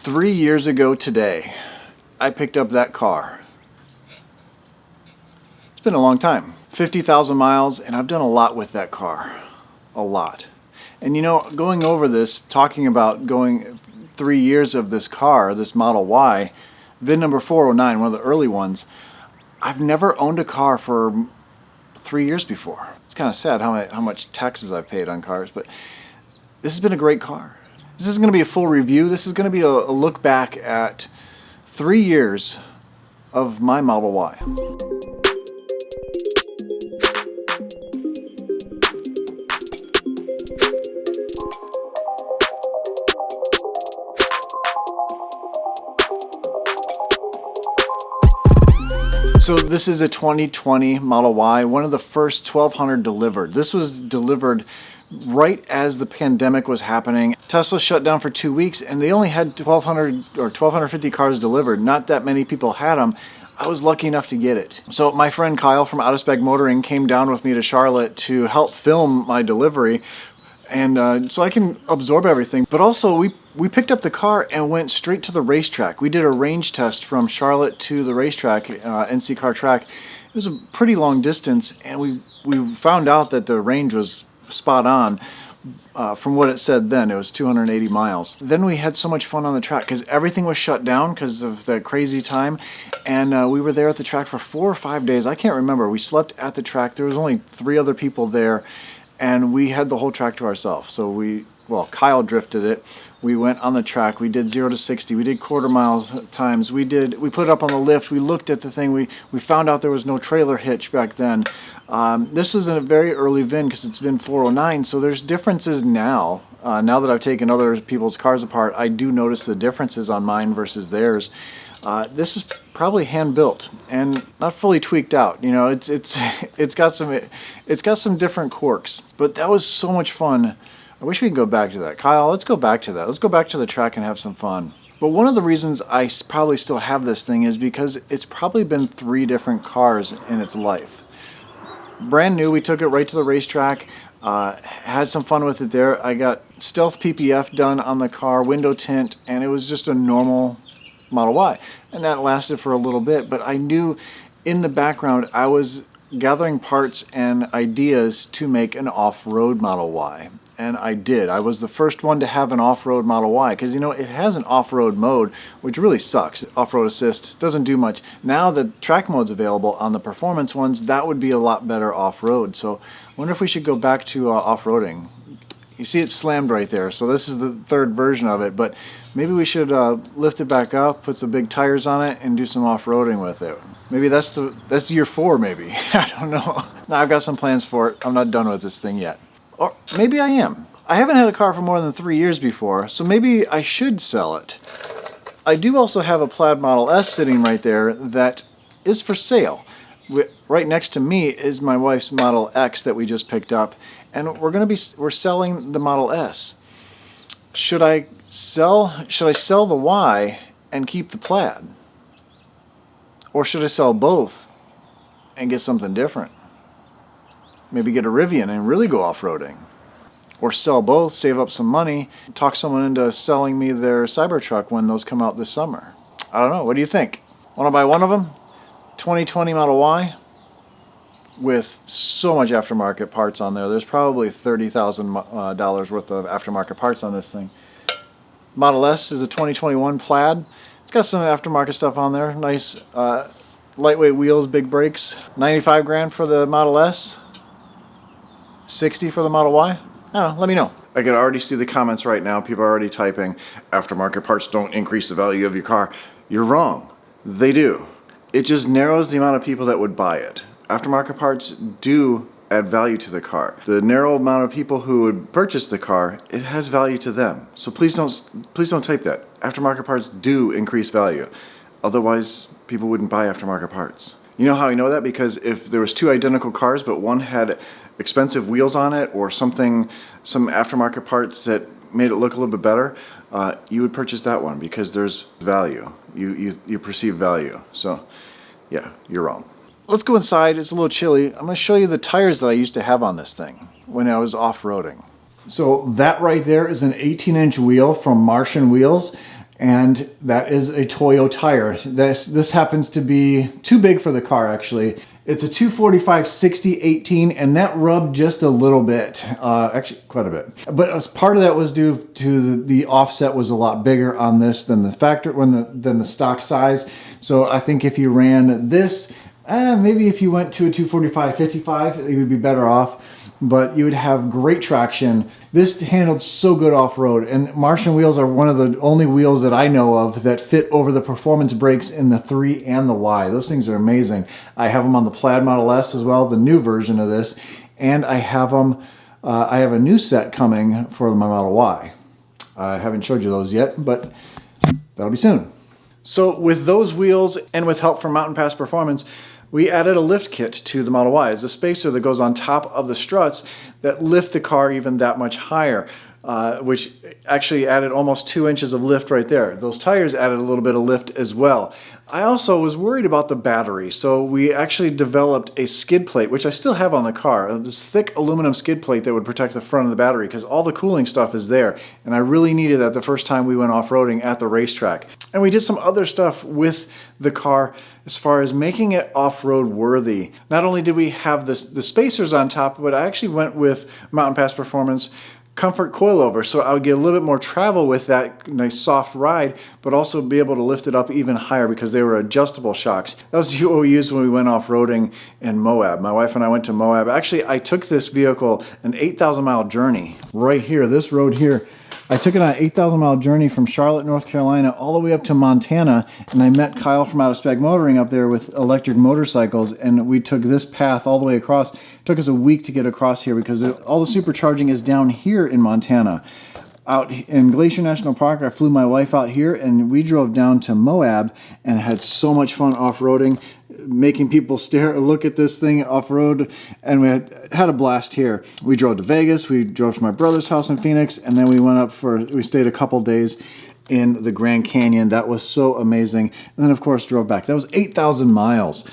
3 years ago today, I picked up that car. It's been a long time. 50,000 miles, and I've done a lot with that car. A lot. And you know, going over this, talking about going 3 years of this car, this Model Y, VIN number 409, one of the early ones, I've never owned a car for 3 years before. It's kind of sad how much taxes I've paid on cars, but this has been a great car. This isn't going to be a full review. This is going to be a look back at 3 years of my Model Y. So this is a 2020 Model Y, one of the first 1,200 delivered. This was delivered right as the pandemic was happening. Tesla shut down for 2 weeks and they only had 1,200 or 1,250 cars delivered. Not that many people had them. I was lucky enough to get it. So my friend Kyle from Out of Spec Motoring came down with me to Charlotte to help film my delivery. And so I can absorb everything. But also we picked up the car and went straight to the racetrack. We did a range test from Charlotte to the racetrack, NC Car Track. It was a pretty long distance, and we found out that the range was spot on. From what it said then, it was 280 miles. Then we had so much fun on the track because everything was shut down because of the crazy time. And we were there at the track for 4 or 5 days. I can't remember. We slept at the track. There was only 3 other people there. And we had the whole track to ourselves. So Kyle drifted it. We went on the track. We did 0 to 60. We did quarter mile times. We put it up on the lift. We looked at the thing. We found out there was no trailer hitch back then. This was in a very early VIN because it's VIN 409. So there's differences now. Now that I've taken other people's cars apart, I do notice the differences on mine versus theirs. This is probably hand built and not fully tweaked out. You know, it's got some different quirks, but that was so much fun. I wish we could go back to that. Kyle, let's go back to that. Let's go back to the track and have some fun. But one of the reasons I probably still have this thing is because it's probably been 3 different cars in its life. Brand new, we took it right to the racetrack. Had some fun with it there. I got stealth PPF done on the car, window tint, and it was just a normal Model Y. And that lasted for a little bit, but I knew in the background I was gathering parts and ideas to make an off-road Model Y. And I did. I was the first one to have an off-road Model Y because, you know, it has an off-road mode, which really sucks. Off-road assist doesn't do much. Now that track mode's available on the performance ones, that would be a lot better off-road. So I wonder if we should go back to off-roading. You see it's slammed right there, so this is the 3rd version of it, but maybe we should lift it back up, put some big tires on it, and do some off-roading with it. Maybe that's year 4, maybe. I don't know. No, I've got some plans for it. I'm not done with this thing yet. Or maybe I am. I haven't had a car for more than 3 years before, so maybe I should sell it. I do also have a Plaid Model S sitting right there that is for sale. Right next to me is my wife's Model X that we just picked up, and we're selling the Model S. Should I sell the Y and keep the Plaid? Or should I sell both and get something different? Maybe get a Rivian and really go off-roading. Or sell both, save up some money, talk someone into selling me their Cybertruck when those come out this summer. I don't know. What do you think? Want to buy one of them? 2020 Model Y with so much aftermarket parts on there. There's probably $30,000 worth of aftermarket parts on this thing. Model S is a 2021 Plaid. It's got some aftermarket stuff on there. Nice lightweight wheels, big brakes. 95 grand for the Model S. 60 for the Model Y? I don't know, let me know. I can already see the comments right now. People are already typing, aftermarket parts don't increase the value of your car. You're wrong. They do. It just narrows the amount of people that would buy it. Aftermarket parts do add value to the car. The narrow amount of people who would purchase the car, it has value to them. So please don't type that. Aftermarket parts do increase value. Otherwise, people wouldn't buy aftermarket parts. You know how I know that? Because if there was 2 identical cars, but one had expensive wheels on it or some aftermarket parts that made it look a little bit better, you would purchase that one because there's value. You perceive value. So yeah, you're wrong. Let's go inside. It's a little chilly. I'm going to show you the tires that I used to have on this thing when I was off-roading. So that right there is an 18-inch wheel from Martian Wheels. and that is a Toyo tire. This happens to be too big for the car, actually. It's a 245/60/18, and that rubbed just a little bit, actually quite a bit. But as part of that was due to the offset was a lot bigger on this than the stock size. So I think if you ran this, maybe if you went to a 245/55, you would be better off. But you would have great traction. This handled so good off-road, and Martian wheels are one of the only wheels that I know of that fit over the performance brakes in the 3 and the Y. Those things are amazing. I have them on the Plaid Model S as well, the new version of this, and I have them. I have a new set coming for my Model Y. I haven't showed you those yet, but that'll be soon. So with those wheels and with help from MountainPass Performance, we added a lift kit to the Model Y. It's a spacer that goes on top of the struts that lift the car even that much higher, which actually added almost 2 inches of lift right there. Those tires added a little bit of lift as well. I also was worried about the battery, so we actually developed a skid plate, which I still have on the car, this thick aluminum skid plate that would protect the front of the battery because all the cooling stuff is there, and I really needed that the first time we went off-roading at the racetrack. And we did some other stuff with the car as far as making it off-road worthy. Not only did we have the spacers on top, but I actually went with MountainPass Performance comfort coilover, so I would get a little bit more travel with that nice soft ride, but also be able to lift it up even higher because they were adjustable shocks. That was what we used when we went off-roading in Moab. My wife and I went to Moab. Actually, I took this vehicle an 8,000 mile journey right here, this road here. I took it on an 8,000 mile journey from Charlotte, North Carolina, all the way up to Montana, and I met Kyle from Out of Spec Motoring up there with electric motorcycles, and we took this path all the way across. It took us a week to get across here because all the supercharging is down here in Montana. Out in Glacier National Park, I flew my wife out here, and we drove down to Moab and had so much fun off-roading, making people look at this thing off-road, and we had a blast here. We drove to Vegas, we drove to my brother's house in Phoenix, and then we stayed a couple days in the Grand Canyon. That was so amazing. And then of course drove back. That was 8,000 miles.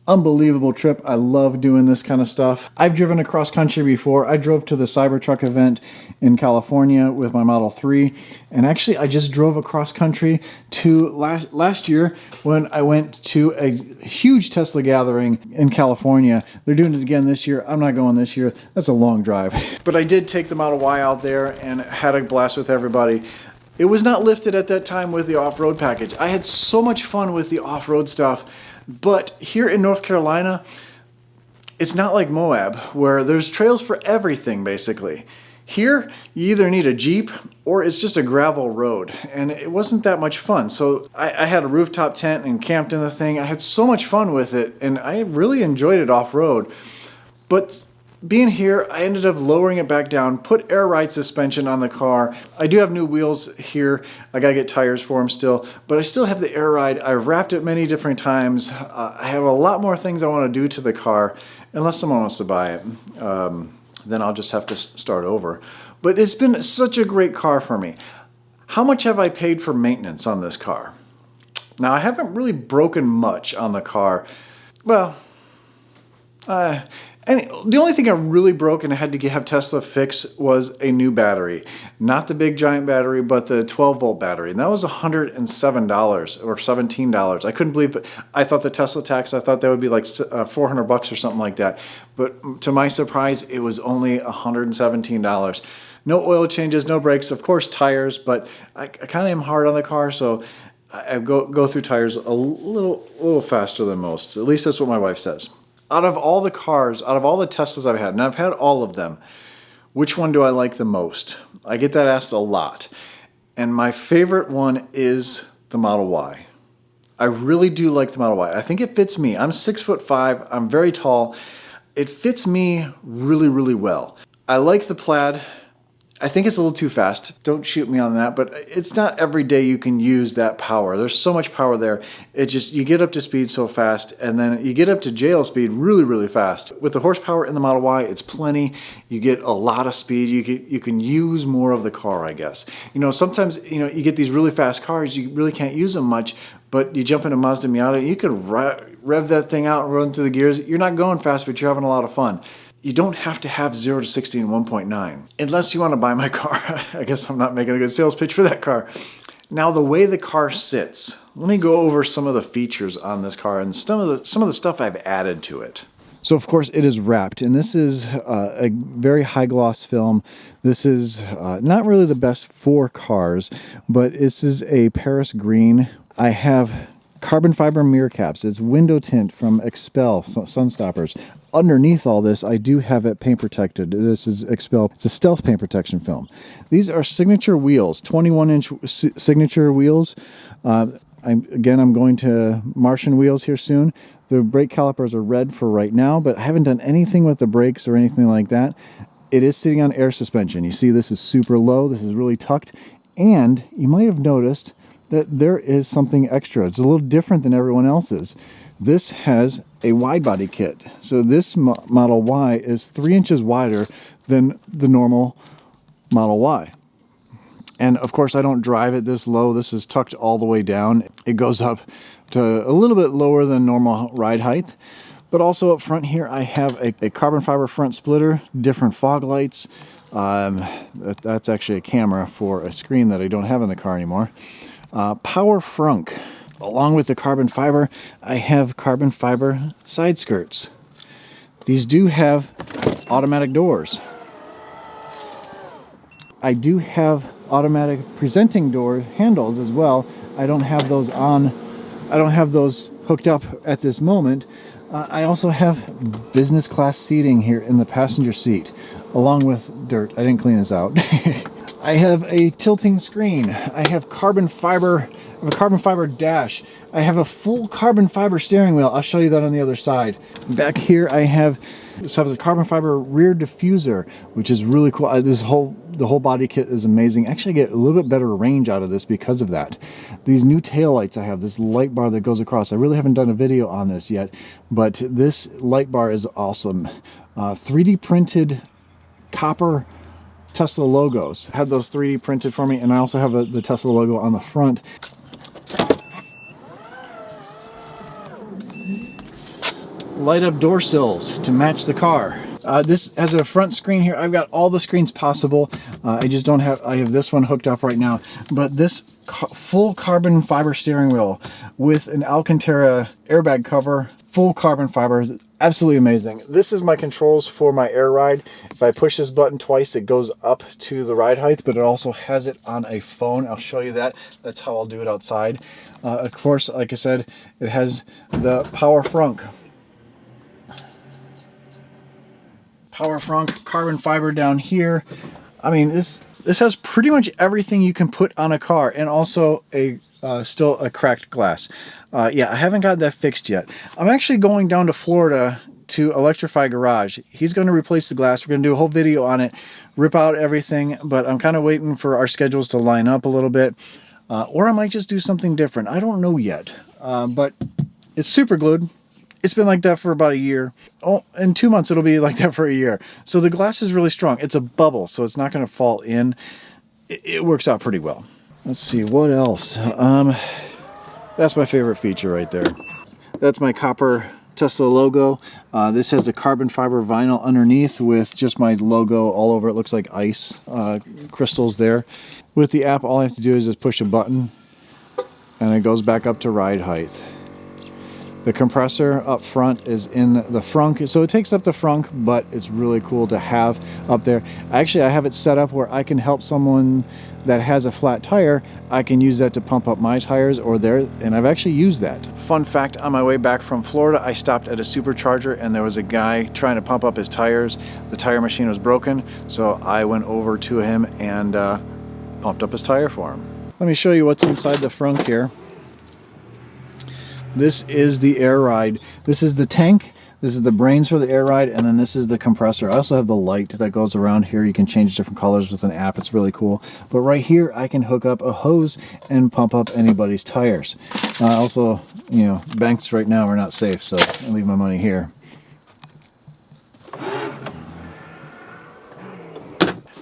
Unbelievable trip. I love doing this kind of stuff. I've driven across country before. I drove to the Cybertruck event in California with my Model 3, and actually I just drove across country to last year when I went to a huge Tesla gathering in California. They're doing it again this year. I'm not going this year. That's a long drive. But I did take the Model Y out there and had a blast with everybody. It was not lifted at that time with the off-road package. I had so much fun with the off-road stuff. But here in North Carolina, it's not like Moab, where there's trails for everything, basically. Here, you either need a Jeep or it's just a gravel road, and it wasn't that much fun. So I had a rooftop tent and camped in the thing. I had so much fun with it, and I really enjoyed it off-road. But being here, I ended up lowering it back down, put air ride suspension on the car. I do have new wheels here. I gotta get tires for them still, but I still have the air ride. I wrapped it many different times. I have a lot more things I want to do to the car, unless someone wants to buy it. Then I'll just have to start over. But it's been such a great car for me. How much have I paid for maintenance on this car? Now, I haven't really broken much on the car. Well, and the only thing I really broke and I had to have Tesla fix was a new battery. Not the big giant battery, but the 12-volt battery. And that was $107 or $17. I couldn't believe it. I thought the Tesla tax, I thought that would be like $400 or something like that. But to my surprise, it was only $117. No oil changes, no brakes, of course tires, but I kind of am hard on the car, so I go through tires a little faster than most. At least that's what my wife says. Out of all the cars, out of all the Teslas I've had, and I've had all of them, which one do I like the most? I get that asked a lot. And my favorite one is the Model Y. I really do like the Model Y. I think it fits me. I'm 6'5", I'm very tall. It fits me really, really well. I like the Plaid. I think it's a little too fast. Don't shoot me on that, but it's not every day you can use that power. There's so much power there. It just, you get up to speed so fast, and then you get up to jail speed really, really fast. With the horsepower in the Model Y, it's plenty. You get a lot of speed. You can use more of the car, I guess. You know, sometimes, you know, you get these really fast cars, you really can't use them much, but you jump into Mazda Miata, you could rev that thing out and run through the gears. You're not going fast, but you're having a lot of fun. You don't have to have 0 to 60 in 1.9, unless you want to buy my car. I guess I'm not making a good sales pitch for that car. Now the way the car sits, let me go over some of the features on this car and some of the stuff I've added to it. So of course it is wrapped, and this is a very high gloss film. This is not really the best for cars, but this is a Paris green. I have carbon fiber mirror caps. It's window tint from Expel sun stoppers. Underneath all this, I do have it paint protected. This is Expel. It's a stealth paint protection film. These are signature wheels, 21-inch signature wheels. I'm going to Martian wheels here soon. The brake calipers are red for right now, but I haven't done anything with the brakes or anything like that. It is sitting on air suspension. You see this is super low. This is really tucked. And you might have noticed that there is something extra. It's a little different than everyone else's. This has a wide body kit. So this Model Y is 3 inches wider than the normal Model Y. And of course I don't drive it this low. This is tucked all the way down. It goes up to a little bit lower than normal ride height. But also up front here I have a carbon fiber front splitter, different fog lights. That's actually a camera for a screen that I don't have in the car anymore. Power frunk. Along with the carbon fiber, I have carbon fiber side skirts. These do have automatic doors. I do have automatic presenting door handles as well. I don't have those hooked up at this moment. I also have business class seating here in the passenger seat, along with dirt. I didn't clean this out. I have a tilting screen. I have carbon fiber. I have a carbon fiber dash. I have a full carbon fiber steering wheel. I'll show you that on the other side. Back here I have a carbon fiber rear diffuser, which is really cool. The whole body kit is amazing. Actually, I get a little bit better range out of this because of that. These new taillights, I have this light bar that goes across. I really haven't done a video on this yet, but this light bar is awesome. 3D printed copper Tesla logos. I had those 3D printed for me, and I also have the Tesla logo on the front. Light up door sills to match the car. This has a front screen here. I've got all the screens possible. I just don't have, I have this one hooked up right now, but this full carbon fiber steering wheel with an Alcantara airbag cover, full carbon fiber, absolutely amazing. This is my controls for my air ride. If I push this button twice, it goes up to the ride height, but it also has it on a phone. I'll show you that. That's how I'll do it outside. Of course, like I said, it has the power frunk. Power frunk, carbon fiber down here. I mean, this has pretty much everything you can put on a car, and also still a cracked glass. Yeah, I haven't got that fixed yet. I'm actually going down to Florida to electrify garage. He's going to replace the glass. We're going to do a whole video on it, rip out everything, but I'm kind of waiting for our schedules to line up a little bit. Or I might just do something different. I don't know yet, but it's super glued. It's been like that for about a year. Oh, in 2 months it'll be like that for a year. So the glass is really strong. It's a bubble, so it's not going to fall in. It works out pretty well. Let's see, what else? That's my favorite feature right there. That's my copper Tesla logo. This has a carbon fiber vinyl underneath with just my logo all over. It looks like ice crystals there. With the app, all I have to do is just push a button and it goes back up to ride height. The compressor up front is in the frunk, so it takes up the frunk, but it's really cool to have up there. Actually, I have it set up where I can help someone that has a flat tire. I can use that to pump up my tires or theirs, and I've actually used that. Fun fact, on my way back from Florida, I stopped at a supercharger and there was a guy trying to pump up his tires. The tire machine was broken, so I went over to him and pumped up his tire for him. Let me show you what's inside the frunk here. This is the air ride. This is the tank. This is the brains for the air ride, and then this is the compressor. I also have the light that goes around here. You can change different colors with an app. It's really cool. But right here, I can hook up a hose and pump up anybody's tires. Also, you know, banks right now are not safe, so I leave my money here.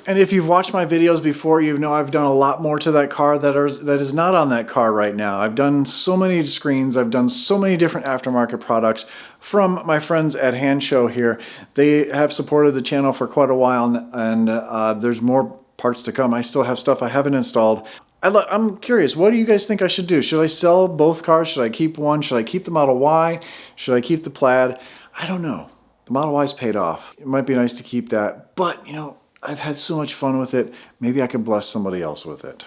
And if you've watched my videos before, you know I've done a lot more to that car that is not on that car right now. I've done so many screens, I've done so many different aftermarket products from my friends at Hansshow here. They have supported the channel for quite a while, and there's more parts to come. I still have stuff I haven't installed. I'm curious, what do you guys think I should do? Should I sell both cars? Should I keep one? Should I keep the Model Y? Should I keep the Plaid? I don't know. The Model Y's paid off. It might be nice to keep that, but you know, I've had so much fun with it. Maybe I could bless somebody else with it.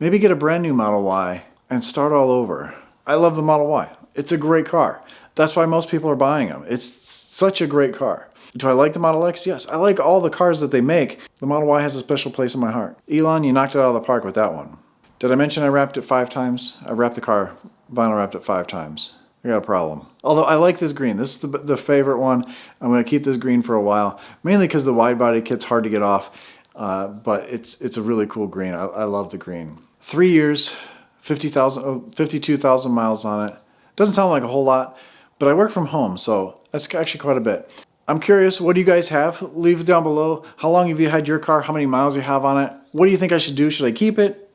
Maybe get a brand new Model Y and start all over. I love the Model Y. It's a great car. That's why most people are buying them. It's such a great car. Do I like the Model X? Yes. I like all the cars that they make. The Model Y has a special place in my heart. Elon, you knocked it out of the park with that one. Did I mention I wrapped it 5 times? I wrapped the car, vinyl wrapped it 5 times. I got a problem. Although I like this green. This is the favorite one. I'm going to keep this green for a while, mainly because the wide body kit's hard to get off, but it's a really cool green. I love the green. 3 years, 52,000 miles on it. Doesn't sound like a whole lot, but I work from home, so that's actually quite a bit. I'm curious, what do you guys have? Leave it down below. How long have you had your car? How many miles you have on it? What do you think I should do? Should I keep it?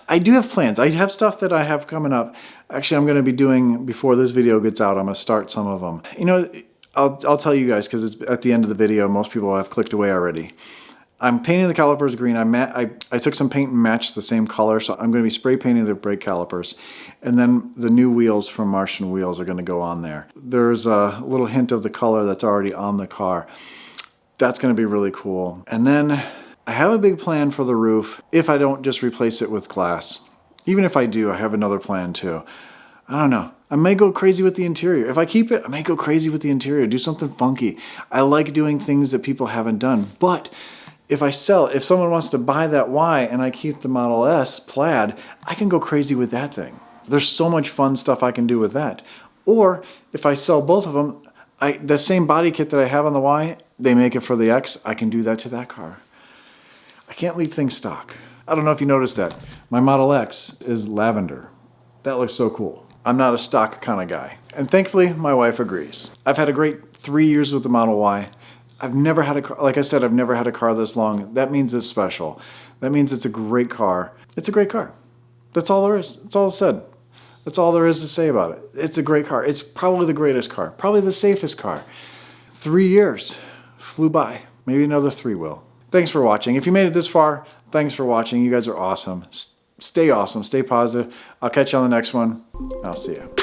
I do have plans. I have stuff that I have coming up. Actually, I'm going to be doing, before this video gets out, I'm going to start some of them. You know, I'll tell you guys, because it's at the end of the video. Most people have clicked away already. I'm painting the calipers green. I took some paint and matched the same color, so I'm going to be spray painting the brake calipers. And then the new wheels from Martian Wheels are going to go on there. There's a little hint of the color that's already on the car. That's going to be really cool. And then I have a big plan for the roof if I don't just replace it with glass. Even if I do, I have another plan too. I don't know. I may go crazy with the interior. If I keep it, I may go crazy with the interior. Do something funky. I like doing things that people haven't done. But if someone wants to buy that Y and I keep the Model S Plaid, I can go crazy with that thing. There's so much fun stuff I can do with that. Or if I sell both of them, the same body kit that I have on the Y, they make it for the X, I can do that to that car. I can't leave things stock. I don't know if you noticed that. My Model X is lavender. That looks so cool. I'm not a stock kind of guy. And thankfully, my wife agrees. I've had a great 3 years with the Model Y. I've never had a car, like I said, I've never had a car this long. That means it's special. That means it's a great car. It's a great car. That's all there is. That's all it said. That's all there is to say about it. It's a great car. It's probably the greatest car. Probably the safest car. 3 years flew by. Maybe another 3 will. Thanks for watching. If you made it this far, thanks for watching. You guys are awesome. Stay awesome. Stay positive. I'll catch you on the next one. I'll see you.